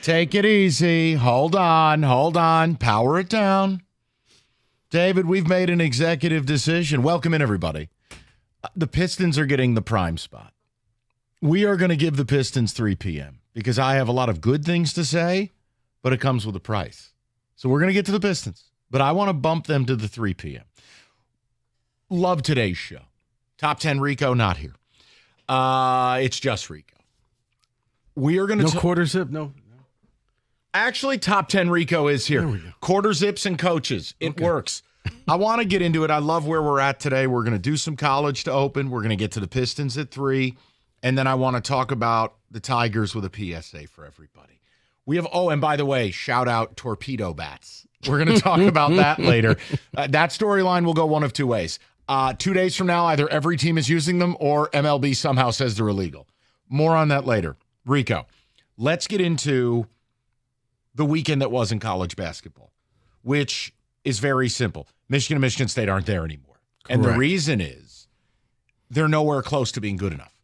Take it easy. Hold on. Power it down. David, we've made an executive decision. Welcome in, everybody. The Pistons are getting the prime spot. We are going to give the Pistons 3 p.m. because I have a lot of good things to say, but it comes with a price. So we're going to get to the Pistons, but I want to bump them to the 3 p.m. Love today's show. Top 10 Rico, not here. It's just Rico. We are going to no quarter zip, no. Actually, top 10 Rico is here. Quarter zips and coaches. It works. I want to get into it. I love where we're at today. We're going to do some college to open. We're going to get to the Pistons at 3. And then I want to talk about the Tigers with a PSA for everybody. We have, and by the way, shout out torpedo bats. We're going to talk about that later. That storyline will go one of two ways. 2 days from now, either every team is using them or MLB somehow says they're illegal. More on that later. Rico, let's get into the weekend that was in college basketball, which is very simple. Michigan and Michigan State aren't there anymore. Correct. And the reason is they're nowhere close to being good enough.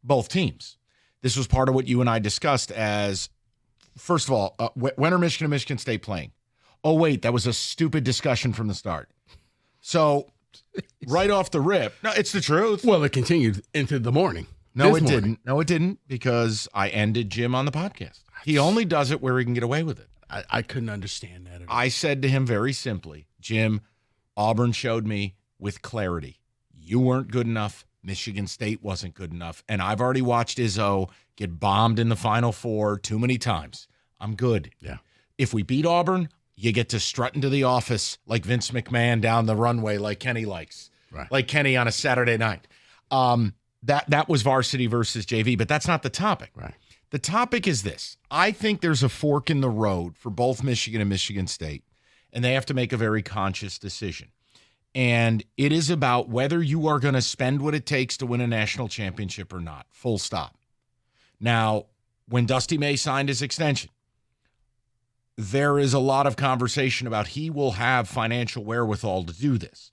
Both teams. This was part of what you and I discussed as, first of all, when are Michigan and Michigan State playing? Oh, wait, that was a stupid discussion from the start. So right off the rip, no, it's the truth. Well, it continued into the morning. No, it didn't. No, it didn't, because I ended Jim on the podcast. He only does it where he can get away with it. I couldn't understand that at all. I said to him very simply, Jim, Auburn showed me with clarity. You weren't good enough. Michigan State wasn't good enough. And I've already watched Izzo get bombed in the Final Four too many times. I'm good. Yeah. If we beat Auburn, you get to strut into the office like Vince McMahon down the runway like Kenny likes. Right. Like Kenny on a Saturday night. That was varsity versus JV, but that's not the topic. Right. The topic is this. I think there's a fork in the road for both Michigan and Michigan State, and they have to make a very conscious decision. And it is about whether you are going to spend what it takes to win a national championship or not. Full stop. Now, when Dusty May signed his extension, there is a lot of conversation about he will have financial wherewithal to do this.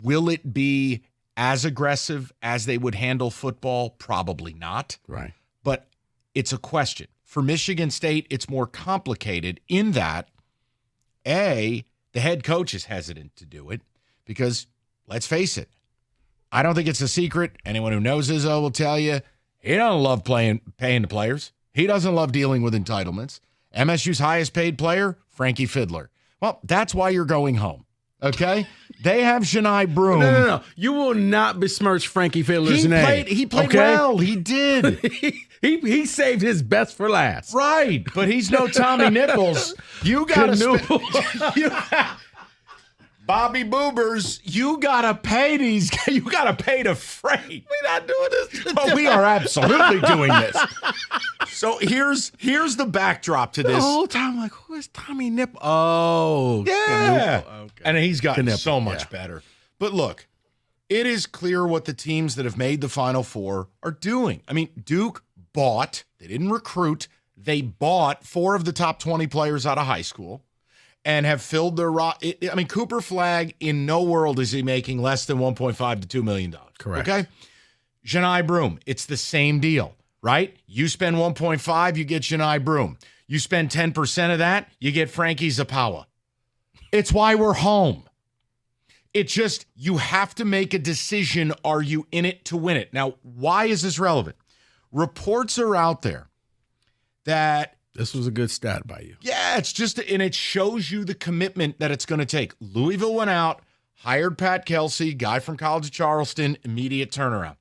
Will it be as aggressive as they would handle football? Probably not. Right. But it's a question. For Michigan State, it's more complicated in that, A, the head coach is hesitant to do it because, let's face it, I don't think it's a secret. Anyone who knows Izzo will tell you he doesn't love paying the players. He doesn't love dealing with entitlements. MSU's highest paid player, Frankie Fiddler. Well, that's why you're going home. Okay? They have Shania Broom. No. You will not besmirch Frankie Fiddler's name. He played well. He did. he saved his best for last. Right. But he's no Tommy Nichols. You got to Bobby Boobers, you got to pay these guys. You got to pay the freight. We're not doing this. Oh, we are absolutely doing this. So here's the backdrop to this. The whole time, I'm like, who is Tommy Nip? Oh, yeah. Okay. And he's gotten so much better. But look, it is clear what the teams that have made the Final Four are doing. I mean, Duke bought, they didn't recruit, they bought 4 of the top 20 players out of high school and have filled their Cooper Flagg, in no world is he making less than $1.5 to $2 million. Correct. Okay? Shania Broom, it's the same deal. Right? You spend 1.5, you get Shania Broom. You spend 10% of that, you get Frankie Zapawa. It's why we're home. It's just, you have to make a decision. Are you in it to win it? Now, why is this relevant? Reports are out there that... This was a good stat by you. Yeah, it's just, and it shows you the commitment that it's going to take. Louisville went out, hired Pat Kelsey, guy from College of Charleston, immediate turnaround.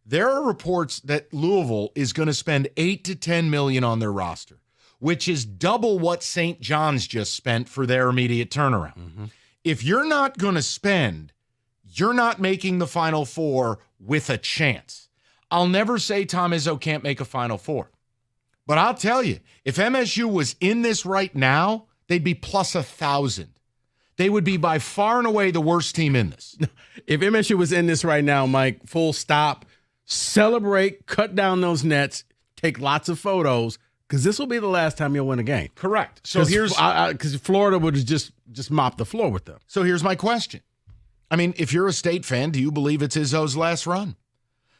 There are reports that Louisville is going to spend $8 to $10 million on their roster, which is double what St. John's just spent for their immediate turnaround. Mm-hmm. If you're not going to spend, you're not making the Final Four with a chance. I'll never say Tom Izzo can't make a Final Four, but I'll tell you, if MSU was in this right now, they'd be plus 1,000. They would be by far and away the worst team in this. If MSU was in this right now, Mike, full stop. Celebrate, cut down those nets, take lots of photos, because this will be the last time you'll win a game. Correct. So here's because Florida would just mop the floor with them. So here's my question. I mean, if you're a State fan, do you believe it's Izzo's last run?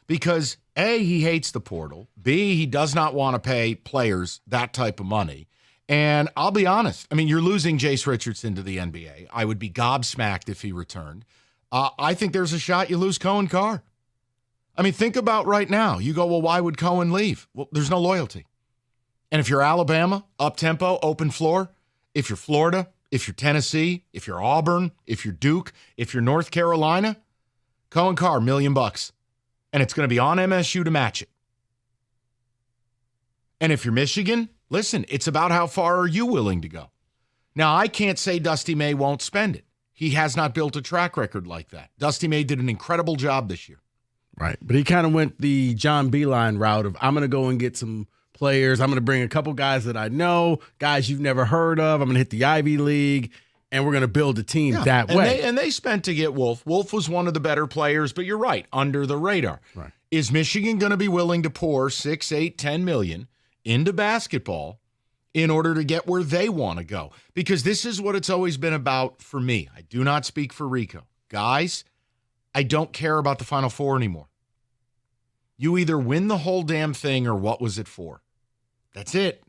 Because A, he hates the portal. B, he does not want to pay players that type of money. And I'll be honest. I mean, you're losing Jace Richardson to the NBA. I would be gobsmacked if he returned. I think there's a shot you lose Cohen Carr. I mean, think about right now. You go, well, why would Cohen leave? Well, there's no loyalty. And if you're Alabama, up-tempo, open floor, if you're Florida, if you're Tennessee, if you're Auburn, if you're Duke, if you're North Carolina, Cohen Carr, $1 million. And it's going to be on MSU to match it. And if you're Michigan, listen, it's about how far are you willing to go. Now, I can't say Dusty May won't spend it. He has not built a track record like that. Dusty May did an incredible job this year. Right. But he kind of went the John Beeline route of, I'm going to go and get some players. I'm going to bring a couple guys that I know, guys you've never heard of. I'm going to hit the Ivy League, and we're going to build a team that way. And they spent to get Wolf. Wolf was one of the better players, but you're right, under the radar. Right. Is Michigan going to be willing to pour $6, $8, $10 million into basketball in order to get where they want to go? Because this is what it's always been about for me. I do not speak for Rico. Guys, I don't care about the Final Four anymore. You either win the whole damn thing or what was it for? That's it.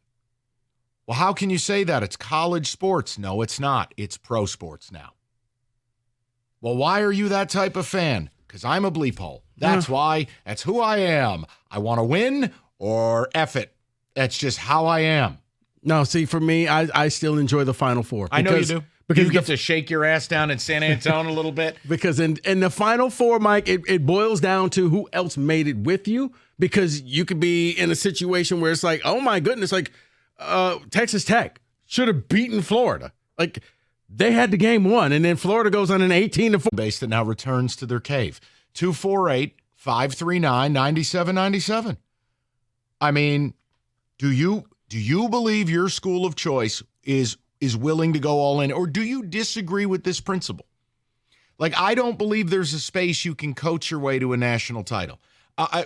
Well, how can you say that? It's college sports. No, it's not. It's pro sports now. Well, why are you that type of fan? Because I'm a bleep hole. That's why. That's who I am. I want to win or F it. That's just how I am. No, see, for me, I still enjoy the Final Four. I know you do. Because you get to shake your ass down in San Antonio a little bit. Because in the Final Four, Mike, it boils down to who else made it with you. Because you could be in a situation where it's like, oh my goodness, like Texas Tech should have beaten Florida. Like they had the game won, and then Florida goes on an 18-4 base that now returns to their cave. 248-539-9797. I mean, do you believe your school of choice is willing to go all in, or do you disagree with this principle? Like, I don't believe there's a space you can coach your way to a national title.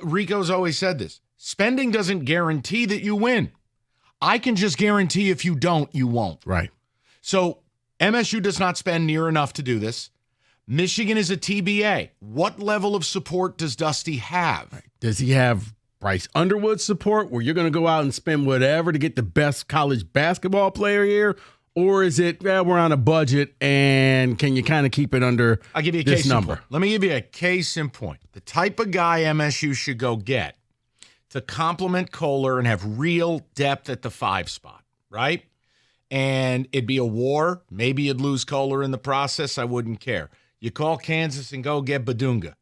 Rico's always said this. Spending doesn't guarantee that you win. I can just guarantee if you don't, you won't. Right. So MSU does not spend near enough to do this. Michigan is a TBA. What level of support does Dusty have? Right. Does he have Bryce Underwood support where you're going to go out and spend whatever to get the best college basketball player here? Or is it, we're on a budget and can you kind of keep it under I'll give you a this case number? In point. Let me give you a case in point. The type of guy MSU should go get to complement Kohler and have real depth at the 5 spot, right? And it'd be a war. Maybe you'd lose Kohler in the process. I wouldn't care. You call Kansas and go get Badunga.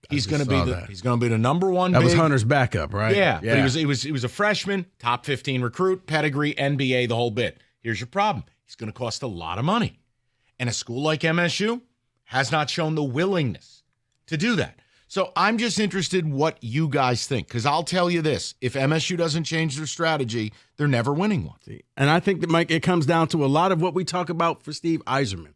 He's going to be the number one. That was Hunter's backup, right? Yeah. But he was a freshman, top 15 recruit, pedigree, NBA, the whole bit. Here's your problem. He's going to cost a lot of money. And a school like MSU has not shown the willingness to do that. So I'm just interested what you guys think, because I'll tell you this. If MSU doesn't change their strategy, they're never winning one. And I think that, Mike, it comes down to a lot of what we talk about for Steve Yzerman.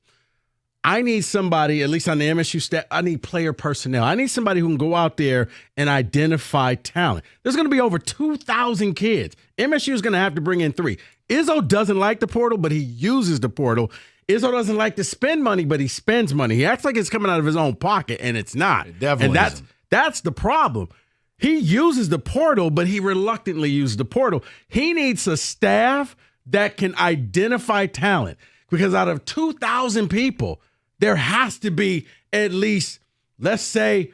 I need somebody, at least on the MSU staff, I need player personnel. I need somebody who can go out there and identify talent. There's going to be over 2,000 kids. MSU is going to have to bring in 3. Izzo doesn't like the portal, but he uses the portal. Izzo doesn't like to spend money, but he spends money. He acts like it's coming out of his own pocket, and it's not. It definitely and that's the problem. He uses the portal, but he reluctantly uses the portal. He needs a staff that can identify talent, because out of 2,000 people, there has to be at least, let's say,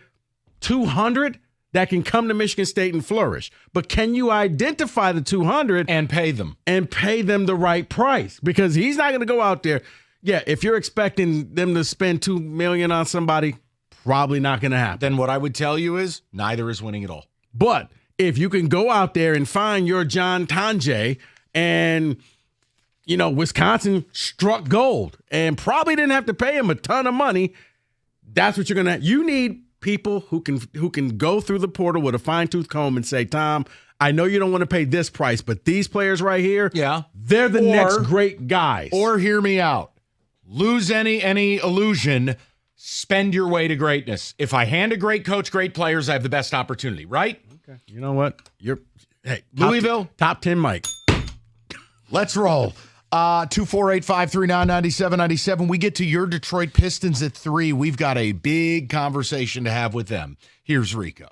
200 that can come to Michigan State and flourish. But can you identify the 200 and pay them? And pay them the right price? Because he's not going to go out there. Yeah, if you're expecting them to spend $2 million on somebody, probably not going to happen. Then what I would tell you is neither is winning at all. But if you can go out there and find your John Tanjay, and Wisconsin struck gold and probably didn't have to pay him a ton of money, that's what you're going to have. You need people who can go through the portal with a fine-tooth comb and say, Tom, I know you don't want to pay this price, but these players right here, they're the next great guys. Or hear me out. Lose any illusion. Spend your way to greatness. If I hand a great coach great players, I have the best opportunity, right? Okay. You know what? Louisville. Top 10 Mike. Let's roll. 248-539-9797. We get to your Detroit Pistons at 3. We've got a big conversation to have with them. Here's Rico.